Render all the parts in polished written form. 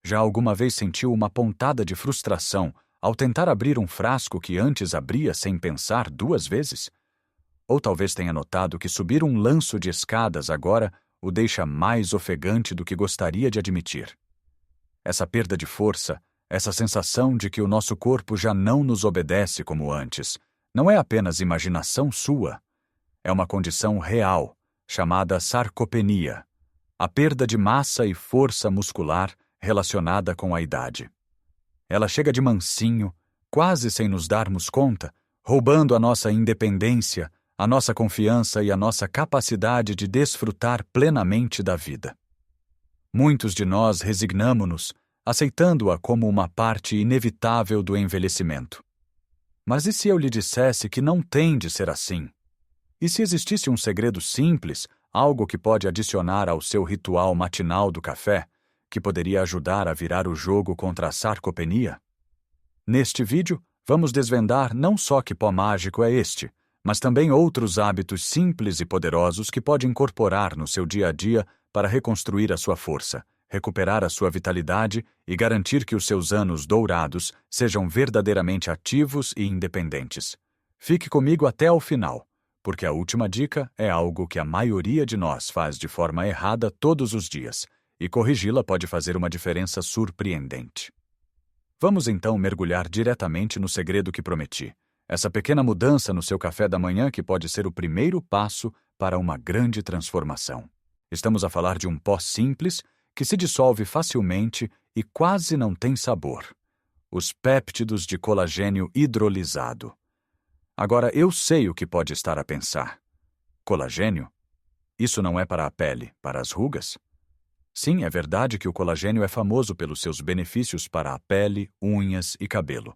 Já alguma vez sentiu uma pontada de frustração ao tentar abrir um frasco que antes abria sem pensar 2 vezes? Ou talvez tenha notado que subir um lanço de escadas agora o deixa mais ofegante do que gostaria de admitir. Essa perda de força, essa sensação de que o nosso corpo já não nos obedece como antes, não é apenas imaginação sua. É uma condição real, chamada sarcopenia, a perda de massa e força muscular relacionada com a idade. Ela chega de mansinho, quase sem nos darmos conta, roubando a nossa independência, a nossa confiança e a nossa capacidade de desfrutar plenamente da vida. Muitos de nós resignamo-nos, aceitando-a como uma parte inevitável do envelhecimento. Mas e se eu lhe dissesse que não tem de ser assim? E se existisse um segredo simples, algo que pode adicionar ao seu ritual matinal do café, que poderia ajudar a virar o jogo contra a sarcopenia? Neste vídeo, vamos desvendar não só que pó mágico é este, mas também outros hábitos simples e poderosos que pode incorporar no seu dia a dia para reconstruir a sua força, recuperar a sua vitalidade e garantir que os seus anos dourados sejam verdadeiramente ativos e independentes. Fique comigo até ao final, porque a última dica é algo que a maioria de nós faz de forma errada todos os dias, e corrigi-la pode fazer uma diferença surpreendente. Vamos então mergulhar diretamente no segredo que prometi. Essa pequena mudança no seu café da manhã que pode ser o primeiro passo para uma grande transformação. Estamos a falar de um pó simples que se dissolve facilmente e quase não tem sabor. Os péptidos de colagênio hidrolisado. Agora, eu sei o que pode estar a pensar. Colagênio? Isso não é para a pele, para as rugas? Sim, é verdade que o colagênio é famoso pelos seus benefícios para a pele, unhas e cabelo.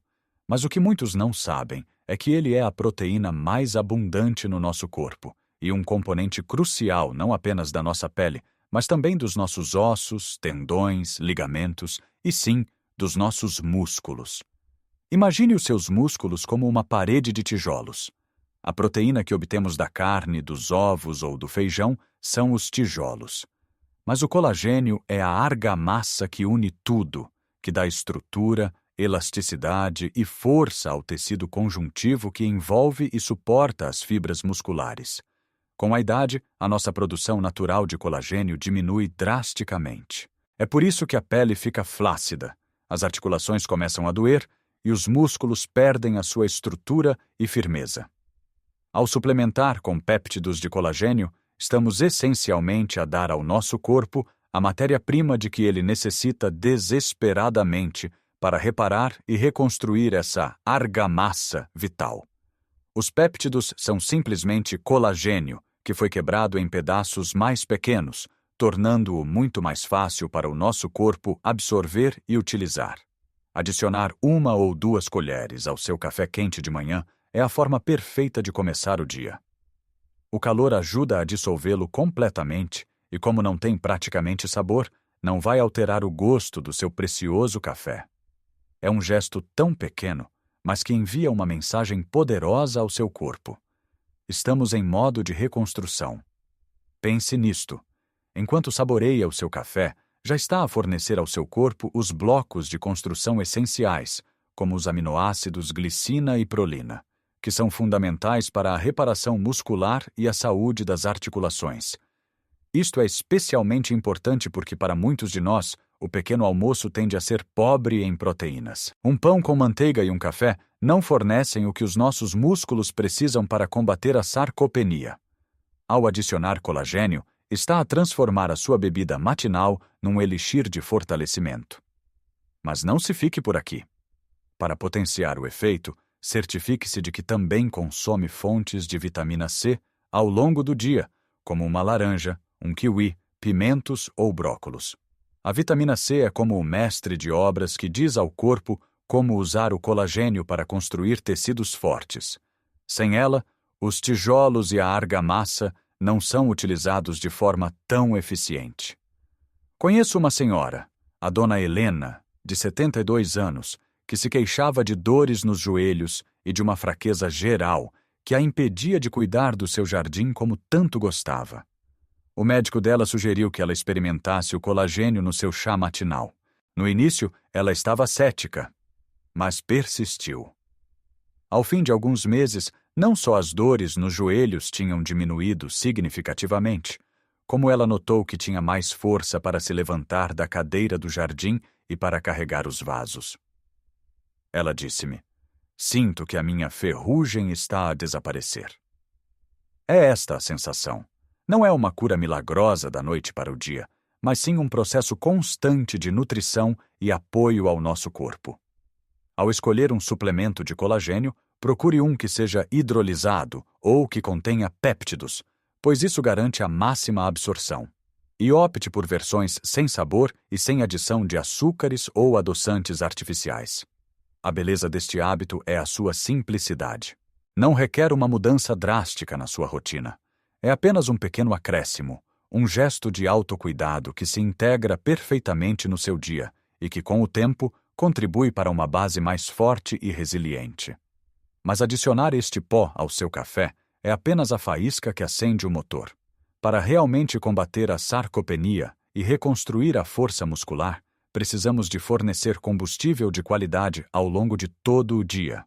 Mas o que muitos não sabem é que ele é a proteína mais abundante no nosso corpo e um componente crucial não apenas da nossa pele, mas também dos nossos ossos, tendões, ligamentos e, sim, dos nossos músculos. Imagine os seus músculos como uma parede de tijolos. A proteína que obtemos da carne, dos ovos ou do feijão são os tijolos. Mas o colagênio é a argamassa que une tudo, que dá estrutura, elasticidade e força ao tecido conjuntivo que envolve e suporta as fibras musculares. Com a idade, a nossa produção natural de colagênio diminui drasticamente. É por isso que a pele fica flácida, as articulações começam a doer e os músculos perdem a sua estrutura e firmeza. Ao suplementar com péptidos de colagênio, estamos essencialmente a dar ao nosso corpo a matéria-prima de que ele necessita desesperadamente para reparar e reconstruir essa argamassa vital. Os péptidos são simplesmente colagênio, que foi quebrado em pedaços mais pequenos, tornando-o muito mais fácil para o nosso corpo absorver e utilizar. Adicionar 1 ou 2 colheres ao seu café quente de manhã é a forma perfeita de começar o dia. O calor ajuda a dissolvê-lo completamente e, como não tem praticamente sabor, não vai alterar o gosto do seu precioso café. É um gesto tão pequeno, mas que envia uma mensagem poderosa ao seu corpo. Estamos em modo de reconstrução. Pense nisto. Enquanto saboreia o seu café, já está a fornecer ao seu corpo os blocos de construção essenciais, como os aminoácidos glicina e prolina, que são fundamentais para a reparação muscular e a saúde das articulações. Isto é especialmente importante porque, para muitos de nós, o pequeno almoço tende a ser pobre em proteínas. Um pão com manteiga e um café não fornecem o que os nossos músculos precisam para combater a sarcopenia. Ao adicionar colagênio, está a transformar a sua bebida matinal num elixir de fortalecimento. Mas não se fique por aqui. Para potenciar o efeito, certifique-se de que também consome fontes de vitamina C ao longo do dia, como uma laranja, um kiwi, pimentos ou brócolos. A vitamina C é como o mestre de obras que diz ao corpo como usar o colagênio para construir tecidos fortes. Sem ela, os tijolos e a argamassa não são utilizados de forma tão eficiente. Conheço uma senhora, a dona Helena, de 72 anos, que se queixava de dores nos joelhos e de uma fraqueza geral que a impedia de cuidar do seu jardim como tanto gostava. O médico dela sugeriu que ela experimentasse o colagênio no seu chá matinal. No início, ela estava cética, mas persistiu. Ao fim de alguns meses, não só as dores nos joelhos tinham diminuído significativamente, como ela notou que tinha mais força para se levantar da cadeira do jardim e para carregar os vasos. Ela disse-me: "Sinto que a minha ferrugem está a desaparecer." É esta a sensação. Não é uma cura milagrosa da noite para o dia, mas sim um processo constante de nutrição e apoio ao nosso corpo. Ao escolher um suplemento de colagênio, procure um que seja hidrolisado ou que contenha péptidos, pois isso garante a máxima absorção. E opte por versões sem sabor e sem adição de açúcares ou adoçantes artificiais. A beleza deste hábito é a sua simplicidade. Não requer uma mudança drástica na sua rotina. É apenas um pequeno acréscimo, um gesto de autocuidado que se integra perfeitamente no seu dia e que, com o tempo, contribui para uma base mais forte e resiliente. Mas adicionar este pó ao seu café é apenas a faísca que acende o motor. Para realmente combater a sarcopenia e reconstruir a força muscular, precisamos de fornecer combustível de qualidade ao longo de todo o dia.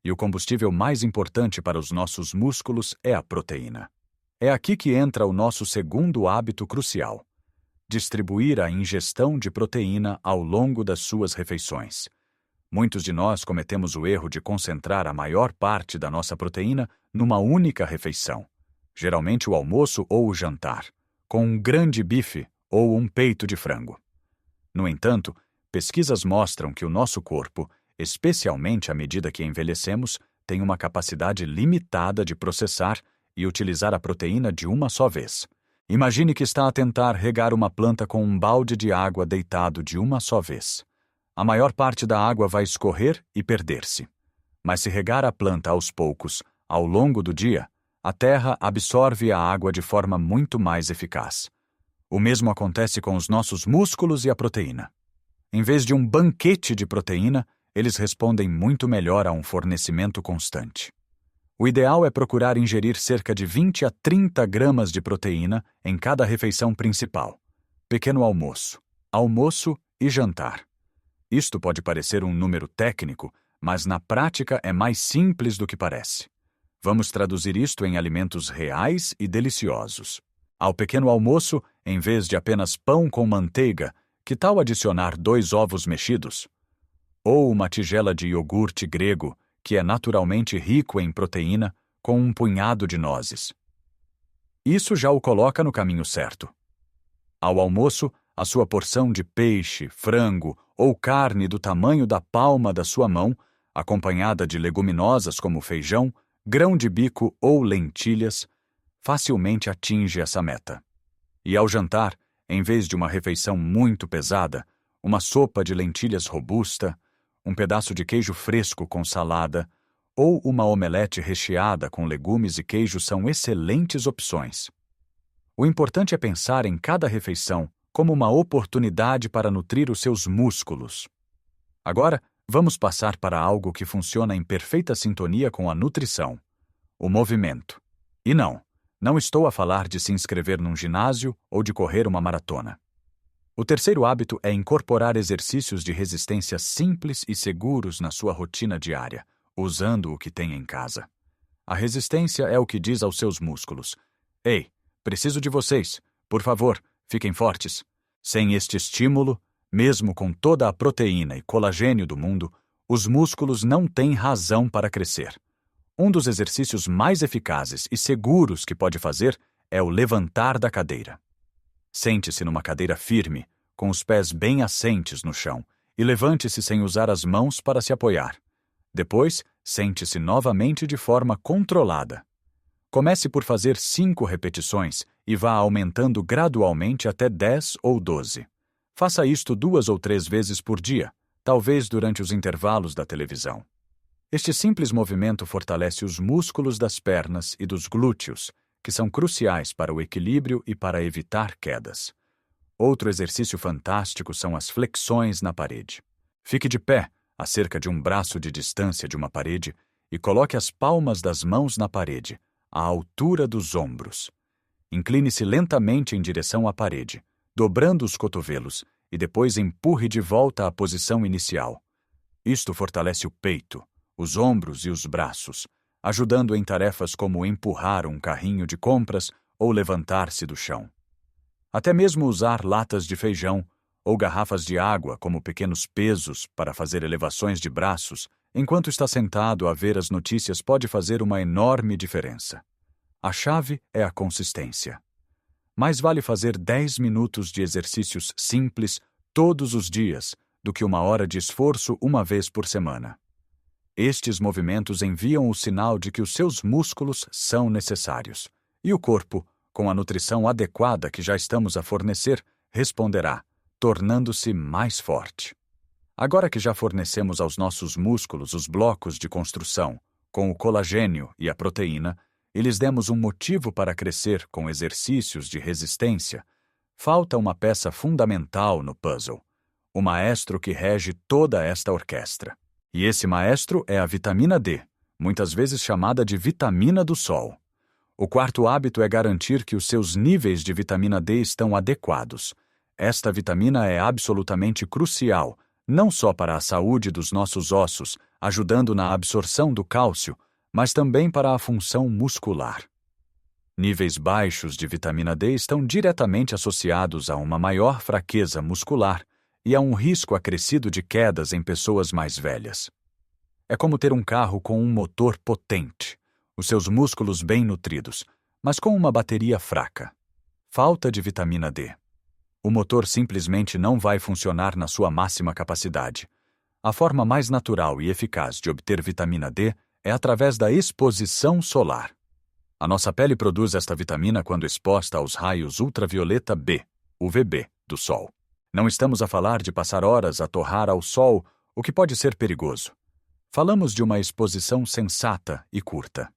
E o combustível mais importante para os nossos músculos é a proteína. É aqui que entra o nosso segundo hábito crucial: distribuir a ingestão de proteína ao longo das suas refeições. Muitos de nós cometemos o erro de concentrar a maior parte da nossa proteína numa única refeição, geralmente o almoço ou o jantar, com um grande bife ou um peito de frango. No entanto, pesquisas mostram que o nosso corpo, especialmente à medida que envelhecemos, tem uma capacidade limitada de processar e utilizar a proteína de uma só vez. Imagine que está a tentar regar uma planta com um balde de água deitado de uma só vez. A maior parte da água vai escorrer e perder-se. Mas se regar a planta aos poucos, ao longo do dia, a terra absorve a água de forma muito mais eficaz. O mesmo acontece com os nossos músculos e a proteína. Em vez de um banquete de proteína, eles respondem muito melhor a um fornecimento constante. O ideal é procurar ingerir cerca de 20 a 30 gramas de proteína em cada refeição principal: pequeno almoço, almoço e jantar. Isto pode parecer um número técnico, mas na prática é mais simples do que parece. Vamos traduzir isto em alimentos reais e deliciosos. Ao pequeno almoço, em vez de apenas pão com manteiga, que tal adicionar 2 ovos mexidos? Ou uma tigela de iogurte grego, que é naturalmente rico em proteína, com um punhado de nozes. Isso já o coloca no caminho certo. Ao almoço, a sua porção de peixe, frango ou carne do tamanho da palma da sua mão, acompanhada de leguminosas como feijão, grão de bico ou lentilhas, facilmente atinge essa meta. E ao jantar, em vez de uma refeição muito pesada, uma sopa de lentilhas robusta, um pedaço de queijo fresco com salada ou uma omelete recheada com legumes e queijo são excelentes opções. O importante é pensar em cada refeição como uma oportunidade para nutrir os seus músculos. Agora, vamos passar para algo que funciona em perfeita sintonia com a nutrição: o movimento. E não estou a falar de se inscrever num ginásio ou de correr uma maratona. O terceiro hábito é incorporar exercícios de resistência simples e seguros na sua rotina diária, usando o que tem em casa. A resistência é o que diz aos seus músculos: "Ei, preciso de vocês. Por favor, fiquem fortes." Sem este estímulo, mesmo com toda a proteína e colagênio do mundo, os músculos não têm razão para crescer. Um dos exercícios mais eficazes e seguros que pode fazer é o levantar da cadeira. Sente-se numa cadeira firme, com os pés bem assentes no chão, e levante-se sem usar as mãos para se apoiar. Depois, sente-se novamente de forma controlada. Comece por fazer 5 repetições e vá aumentando gradualmente até 10 ou 12. Faça isto 2 ou 3 vezes por dia, talvez durante os intervalos da televisão. Este simples movimento fortalece os músculos das pernas e dos glúteos, que são cruciais para o equilíbrio e para evitar quedas. Outro exercício fantástico são as flexões na parede. Fique de pé, a cerca de um braço de distância de uma parede, e coloque as palmas das mãos na parede, à altura dos ombros. Incline-se lentamente em direção à parede, dobrando os cotovelos, e depois empurre de volta à posição inicial. Isto fortalece o peito, os ombros e os braços, ajudando em tarefas como empurrar um carrinho de compras ou levantar-se do chão. Até mesmo usar latas de feijão ou garrafas de água como pequenos pesos para fazer elevações de braços enquanto está sentado a ver as notícias pode fazer uma enorme diferença. A chave é a consistência. Mais vale fazer 10 minutos de exercícios simples todos os dias do que 1 hora de esforço uma vez por semana. Estes movimentos enviam o sinal de que os seus músculos são necessários, e o corpo, com a nutrição adequada que já estamos a fornecer, responderá, tornando-se mais forte. Agora que já fornecemos aos nossos músculos os blocos de construção, com o colagênio e a proteína, e lhes demos um motivo para crescer com exercícios de resistência, falta uma peça fundamental no puzzle, o maestro que rege toda esta orquestra. E esse maestro é a vitamina D, muitas vezes chamada de vitamina do sol. O quarto hábito é garantir que os seus níveis de vitamina D estão adequados. Esta vitamina é absolutamente crucial, não só para a saúde dos nossos ossos, ajudando na absorção do cálcio, mas também para a função muscular. Níveis baixos de vitamina D estão diretamente associados a uma maior fraqueza muscular e a um risco acrescido de quedas em pessoas mais velhas. É como ter um carro com um motor potente, os seus músculos bem nutridos, mas com uma bateria fraca. Falta de vitamina D. O motor simplesmente não vai funcionar na sua máxima capacidade. A forma mais natural e eficaz de obter vitamina D é através da exposição solar. A nossa pele produz esta vitamina quando exposta aos raios ultravioleta B, UVB, do sol. Não estamos a falar de passar horas a torrar ao sol, o que pode ser perigoso. Falamos de uma exposição sensata e curta.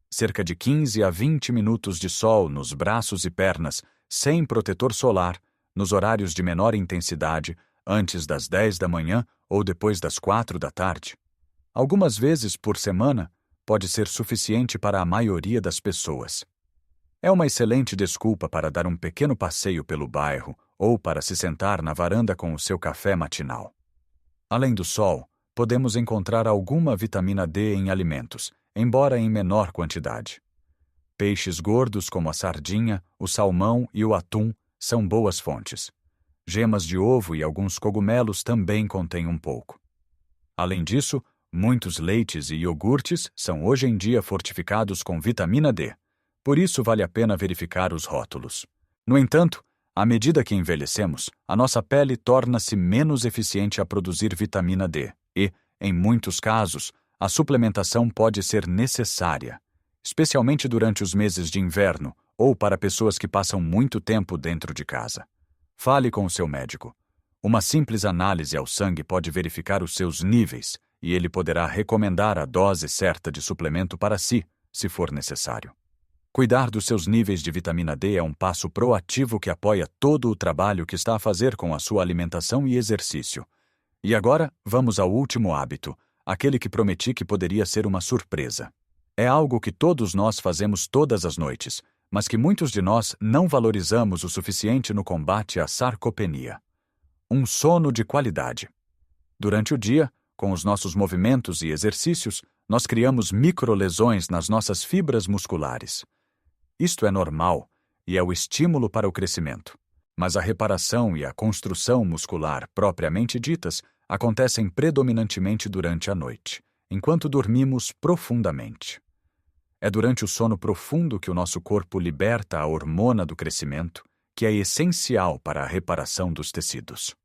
Cerca de 15 a 20 minutos de sol nos braços e pernas, sem protetor solar, nos horários de menor intensidade, antes das 10 da manhã ou depois das 4 da tarde. Algumas vezes por semana pode ser suficiente para a maioria das pessoas. É uma excelente desculpa para dar um pequeno passeio pelo bairro ou para se sentar na varanda com o seu café matinal. Além do sol, podemos encontrar alguma vitamina D em alimentos, embora em menor quantidade. Peixes gordos como a sardinha, o salmão e o atum são boas fontes. Gemas de ovo e alguns cogumelos também contêm um pouco. Além disso, muitos leites e iogurtes são hoje em dia fortificados com vitamina D. Por isso vale a pena verificar os rótulos. No entanto, à medida que envelhecemos, a nossa pele torna-se menos eficiente a produzir vitamina D e, em muitos casos, a suplementação pode ser necessária, especialmente durante os meses de inverno ou para pessoas que passam muito tempo dentro de casa. Fale com o seu médico. Uma simples análise ao sangue pode verificar os seus níveis e ele poderá recomendar a dose certa de suplemento para si, se for necessário. Cuidar dos seus níveis de vitamina D é um passo proativo que apoia todo o trabalho que está a fazer com a sua alimentação e exercício. E agora, vamos ao último hábito, aquele que prometi que poderia ser uma surpresa. É algo que todos nós fazemos todas as noites, mas que muitos de nós não valorizamos o suficiente no combate à sarcopenia. Um sono de qualidade. Durante o dia, com os nossos movimentos e exercícios, nós criamos microlesões nas nossas fibras musculares. Isto é normal e é o estímulo para o crescimento. Mas a reparação e a construção muscular propriamente ditas acontecem predominantemente durante a noite, enquanto dormimos profundamente. É durante o sono profundo que o nosso corpo liberta a hormona do crescimento, que é essencial para a reparação dos tecidos.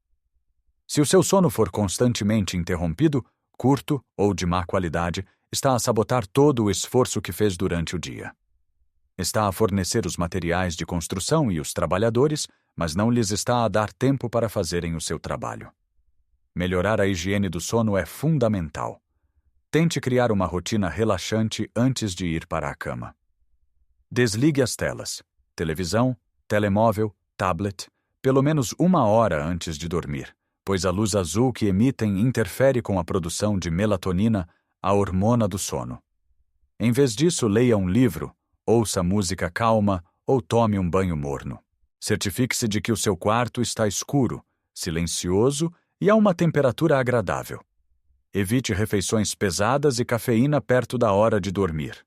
Se o seu sono for constantemente interrompido, curto ou de má qualidade, está a sabotar todo o esforço que fez durante o dia. Está a fornecer os materiais de construção e os trabalhadores, mas não lhes está a dar tempo para fazerem o seu trabalho. Melhorar a higiene do sono é fundamental. Tente criar uma rotina relaxante antes de ir para a cama. Desligue as telas, televisão, telemóvel, tablet, pelo menos 1 hora antes de dormir, pois a luz azul que emitem interfere com a produção de melatonina, a hormona do sono. Em vez disso, leia um livro, ouça música calma ou tome um banho morno. Certifique-se de que o seu quarto está escuro, silencioso e a uma temperatura agradável. Evite refeições pesadas e cafeína perto da hora de dormir.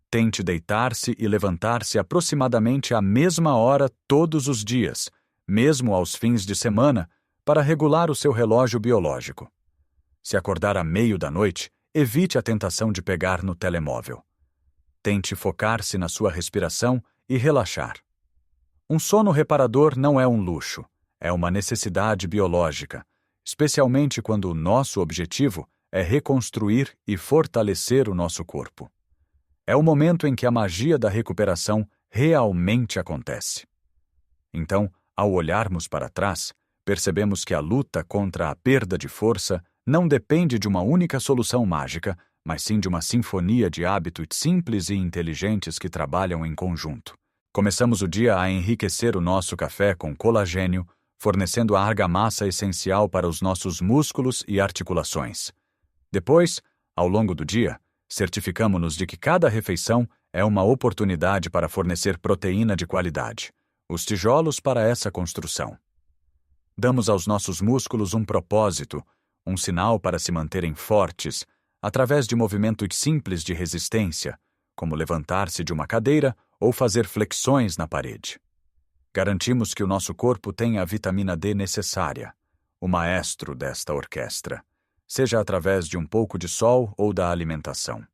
Tente deitar-se e levantar-se aproximadamente à mesma hora todos os dias, mesmo aos fins de semana, para regular o seu relógio biológico. Se acordar à meio da noite, evite a tentação de pegar no telemóvel. Tente focar-se na sua respiração e relaxar. Um sono reparador não é um luxo, é uma necessidade biológica, especialmente quando o nosso objetivo é reconstruir e fortalecer o nosso corpo. É o momento em que a magia da recuperação realmente acontece. Então, ao olharmos para trás, percebemos que a luta contra a perda de força não depende de uma única solução mágica, mas sim de uma sinfonia de hábitos simples e inteligentes que trabalham em conjunto. Começamos o dia a enriquecer o nosso café com colagênio, fornecendo a argamassa essencial para os nossos músculos e articulações. Depois, ao longo do dia, certificamos-nos de que cada refeição é uma oportunidade para fornecer proteína de qualidade, os tijolos para essa construção. Damos aos nossos músculos um propósito, um sinal para se manterem fortes, através de movimentos simples de resistência, como levantar-se de uma cadeira ou fazer flexões na parede. Garantimos que o nosso corpo tenha a vitamina D necessária, o maestro desta orquestra, seja através de um pouco de sol ou da alimentação.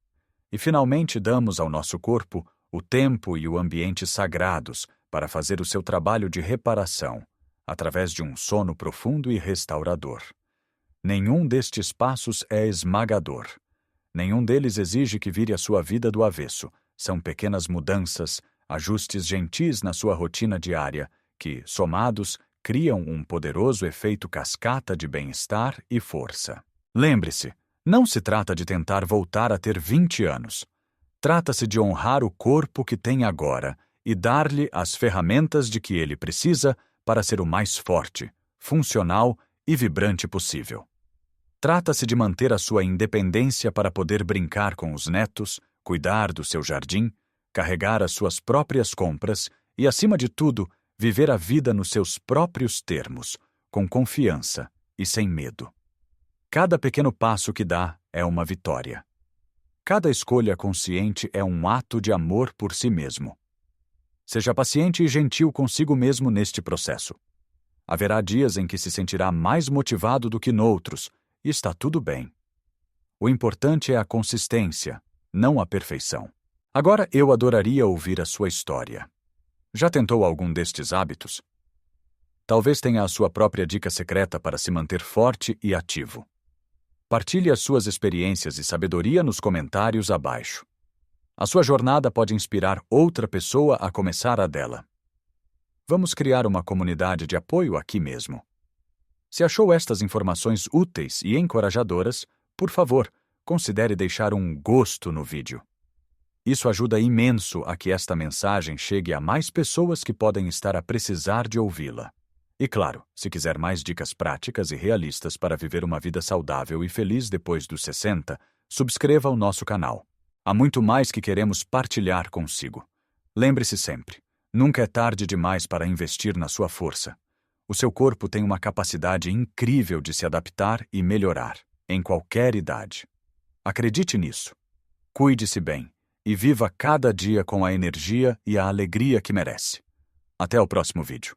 E finalmente damos ao nosso corpo o tempo e o ambiente sagrados para fazer o seu trabalho de reparação, através de um sono profundo e restaurador. Nenhum destes passos é esmagador. Nenhum deles exige que vire a sua vida do avesso. São pequenas mudanças, ajustes gentis na sua rotina diária, que, somados, criam um poderoso efeito cascata de bem-estar e força. Lembre-se, não se trata de tentar voltar a ter 20 anos. Trata-se de honrar o corpo que tem agora e dar-lhe as ferramentas de que ele precisa para ser o mais forte, funcional e vibrante possível. Trata-se de manter a sua independência para poder brincar com os netos, cuidar do seu jardim, carregar as suas próprias compras e, acima de tudo, viver a vida nos seus próprios termos, com confiança e sem medo. Cada pequeno passo que dá é uma vitória. Cada escolha consciente é um ato de amor por si mesmo. Seja paciente e gentil consigo mesmo neste processo. Haverá dias em que se sentirá mais motivado do que noutros, e está tudo bem. O importante é a consistência, não a perfeição. Agora eu adoraria ouvir a sua história. Já tentou algum destes hábitos? Talvez tenha a sua própria dica secreta para se manter forte e ativo. Partilhe as suas experiências e sabedoria nos comentários abaixo. A sua jornada pode inspirar outra pessoa a começar a dela. Vamos criar uma comunidade de apoio aqui mesmo. Se achou estas informações úteis e encorajadoras, por favor, considere deixar um gosto no vídeo. Isso ajuda imenso a que esta mensagem chegue a mais pessoas que podem estar a precisar de ouvi-la. E claro, se quiser mais dicas práticas e realistas para viver uma vida saudável e feliz depois dos 60, subscreva o nosso canal. Há muito mais que queremos partilhar consigo. Lembre-se sempre, nunca é tarde demais para investir na sua força. O seu corpo tem uma capacidade incrível de se adaptar e melhorar, em qualquer idade. Acredite nisso. Cuide-se bem e viva cada dia com a energia e a alegria que merece. Até o próximo vídeo.